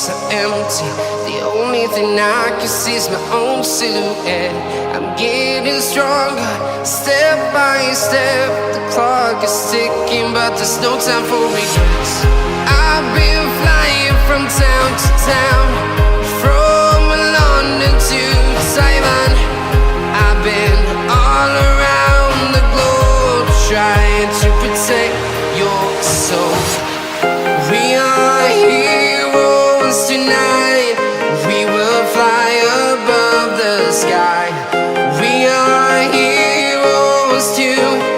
streets are empty. The only thing I can see is my own silhouette. I'm getting stronger, step by step. The clock is ticking, but there's no time for regrets. I've been flying from town to town, from London to Taiwan. I've been all around the globe, trying to protect your soul. We are heroes tonight. We will fly above the sky. We are heroes tonight.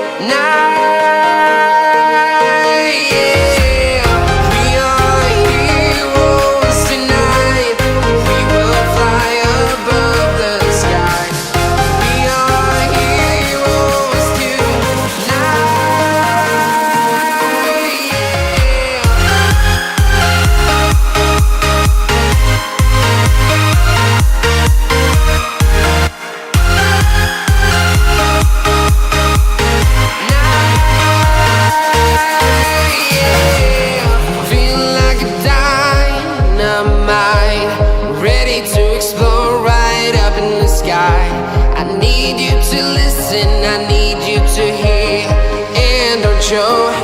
Show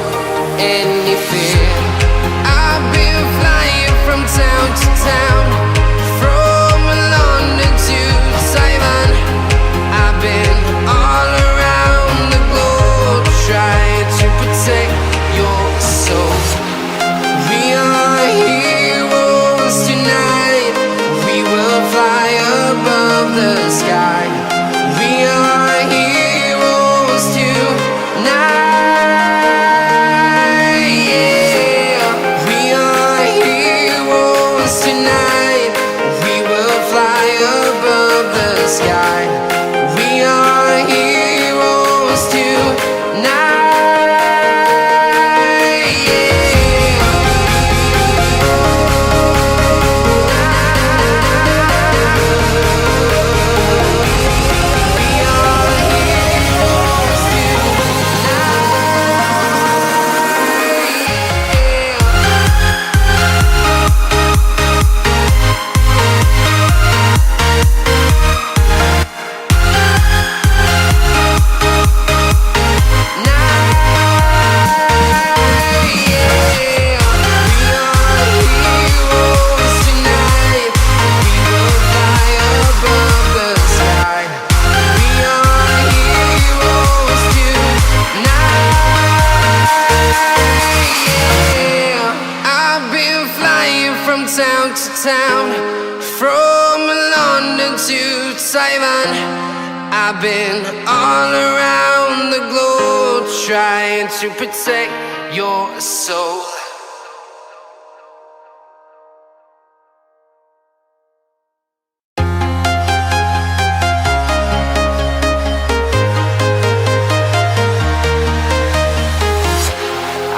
any fear. I've been flying from town to town, from London to Taiwan. I've been all around the globe, trying to protect your soul. We are heroes tonight. We will fly above the sky. We are heroes tonight. I've been all around the globe, trying to protect your soul.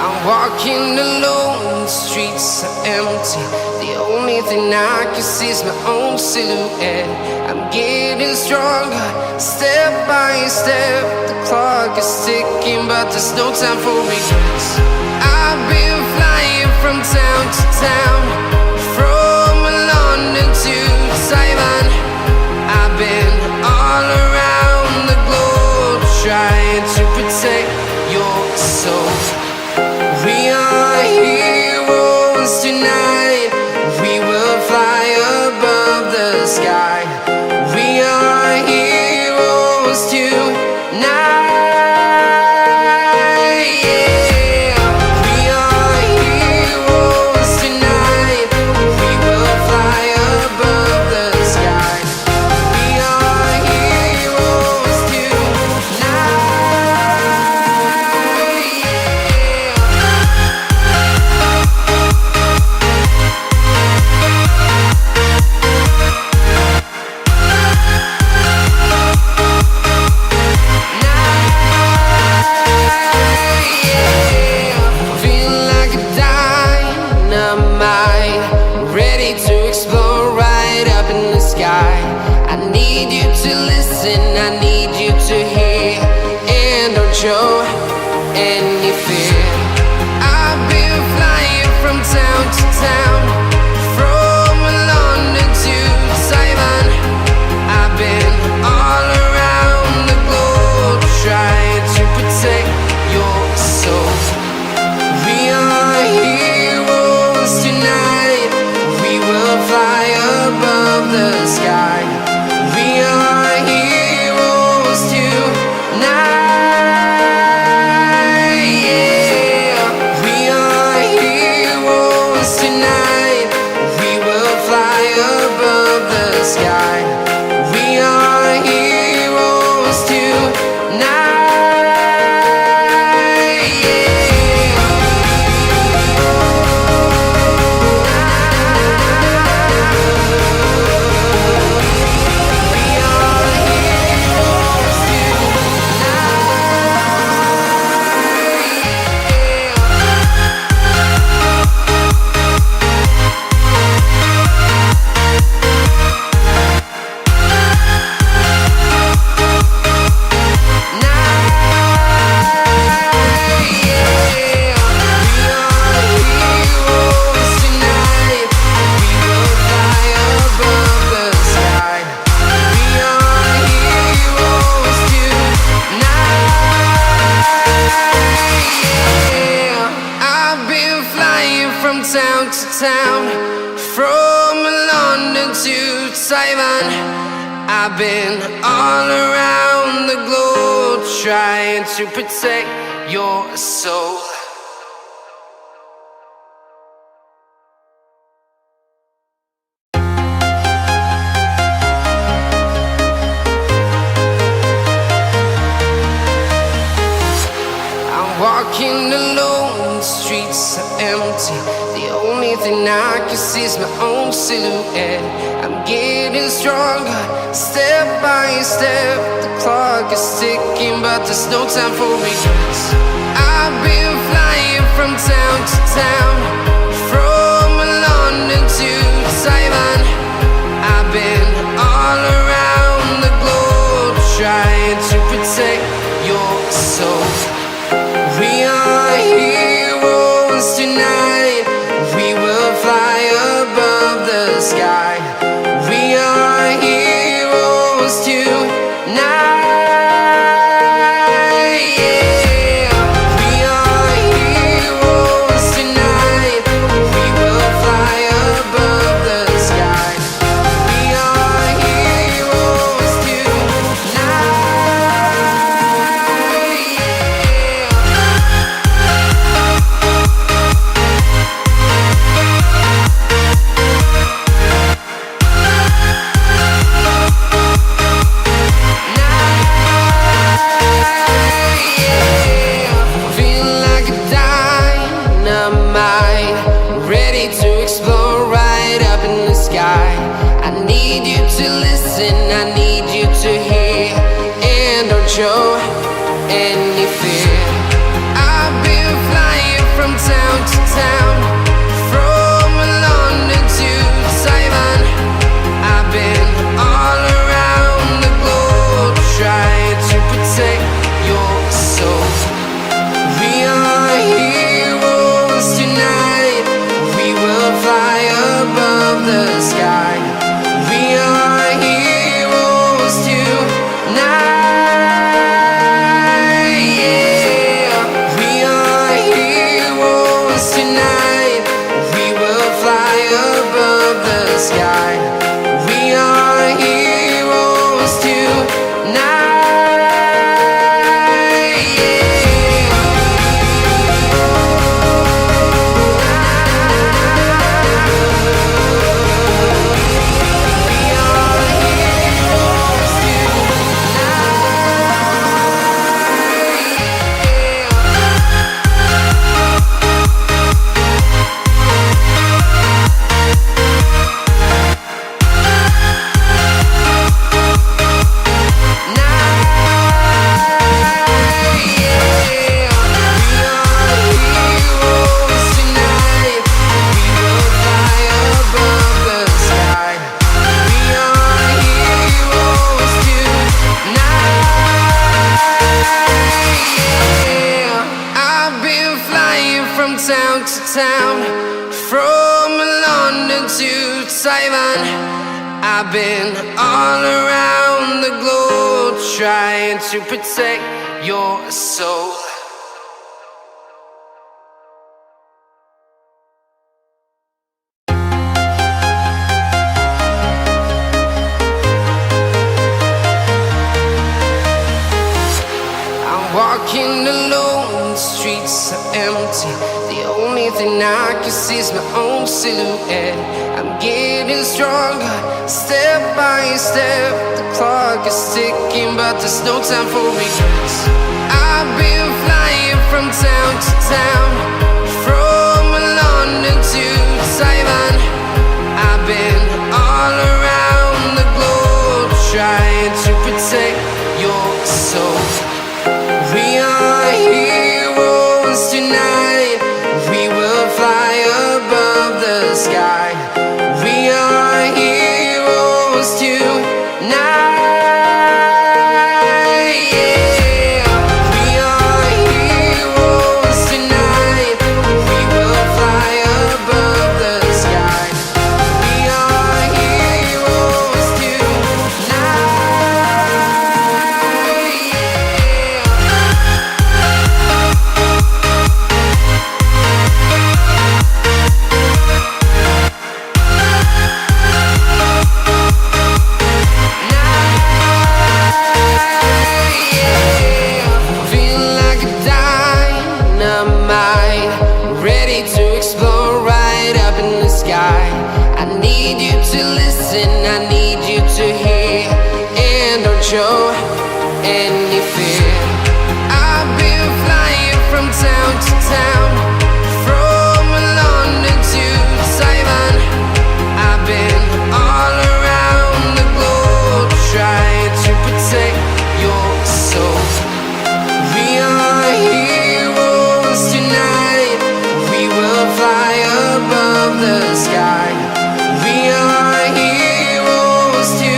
I'm walking alone, the streets are empty. The only thing I can see is my own silhouette. I'm getting stronger, step by step. The clock is ticking, but there's no time for regrets. I've been flying from town to town, from London to Taiwan. I've been all around the globe, trying to protect your soul. We are heroes tonight. We will fly above the sky. We are heroes tonight. show any fear. I've been flying from town to town, from town, from London to Taiwan. I've been all around the globe trying to protect your soul. Walking alone, the streets are empty. The only thing I can see is my own silhouette. I'm getting stronger, step by step. The clock is ticking, but there's no time for regrets. I've been flying from town to town, from London to Taiwan. I've been all around the globe trying to protect your soul. We are heroes tonight. We will fly above the sky. We are heroes tonight. Yeah. We are heroes tonight. We will fly above the sky. We are heroes tonight. I need you to hear and don't show any fear. I've been flying from town to town, from London to Taiwan. I've been all around the globe trying to protect your soul. We are heroes tonight. We will fly above the sky. We are heroes tonight. Yeah. We are heroes tonight. We will fly above the sky. We are heroes tonight. Town to town, from London to Taiwan. I've been all around the globe trying to protect your soul. I'm walking alone, the streets are empty. The only thing I can see is my own silhouette. I'm getting stronger, step by step. The clock is ticking, but there's no time for regrets. I've been flying from town to town, from London to Taiwan. I've been all around the globe trying to protect your soul. We are heroes tonight. We will fly above the sky. We are heroes tonight. Yeah. We are heroes tonight. show any fear. I've been flying from town to town, from London to Taiwan. I've been all around the globe trying to protect your soul. We are heroes tonight. We will fly above the sky. We are heroes tonight.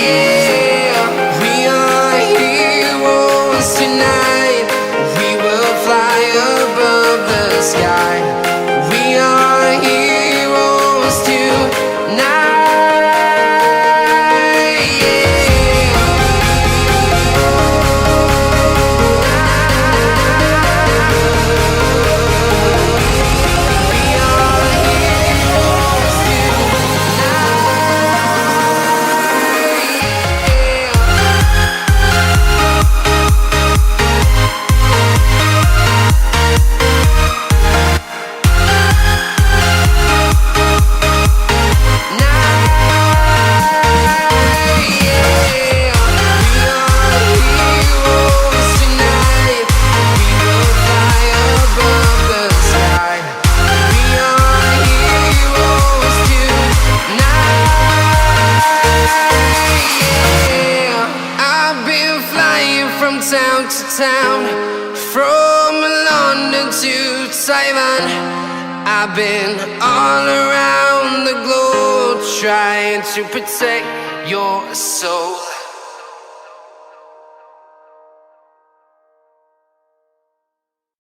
Yeah. We are heroes tonight. We will fly above the sky. We are heroes tonight. Town to town, from London to Taiwan. I've been all around the globe trying to protect your soul.